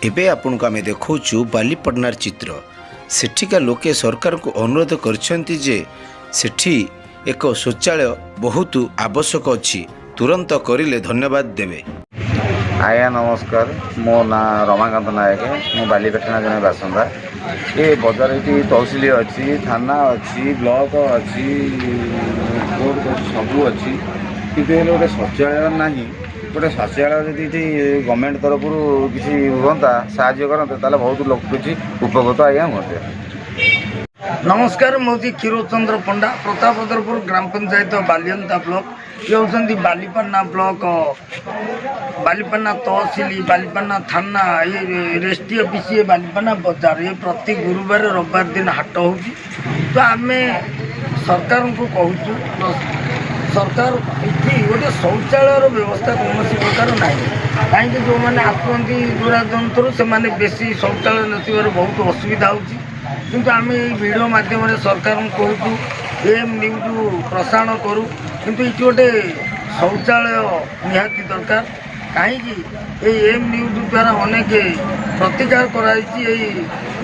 एबे आपण को आमे देखौछु बालीपटनार चित्र। सेठिका लोके सरकार को अनुरोध करछंती जे सेठी एक शौचालय बहुत आवश्यक अछि, तुरंत करिले धन्यवाद देवे। आज्ञा नमस्कार, मो ना रमाकांत नायक, मो बालीपटना जन बासिंदा। ये बजार ये तहसिल अच्छी, थाना अच्छी, ब्लॉक अच्छी, कोर्ट सबू अच्छी, कितने गोटे शौचालय ना गोटे शौचालय जब गवर्नमेंट तरफ किसी हाँ साहय करते बहुत लोग किसी उपकृत आज्ञा होते। नमस्कार, मोदी क्षीरोचंद्र पंडा, प्रतापद्रपुर ग्राम पंचायत बालियंता ब्लॉक। ये होती बालीपटना ब्लॉक, बालीपटना तहसिल, बालीपटना थाना, ये रेस्टी ऑफिस, ये बालीपटना बाजार। ये प्रति गुरुवार रविवार दिन हाट हो। तो आम सरकार को कहूँ, सरकार ये गोटे शौचालय व्यवस्था कौन प्रकार ना कहीं जो मैंने आसती दूरादूर से बेसी शौचालय नथिबार बहुत असुविधा होची। किंतु आम वीडियो माध्यम सरकार को कहूँ एम न्यूज प्रसारण करूँ, किंतु ये गोटे शौचालय निहाती दरकार। कहीं एम न्यूज द्वारा अनेक प्रतिकार कराई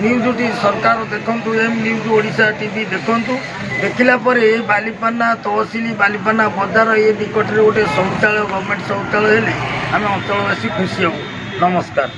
न्यूज सरकार देखु, एम न्यूज ओडिशा टीवी देखु, देखला ये बालीपटना तहसिल, बालीपटना बाजार ये निकट में गोटे शौचालय गवर्नमेंट शौचालय हेले आम अंचलवासी खुशी हूँ। नमस्कार।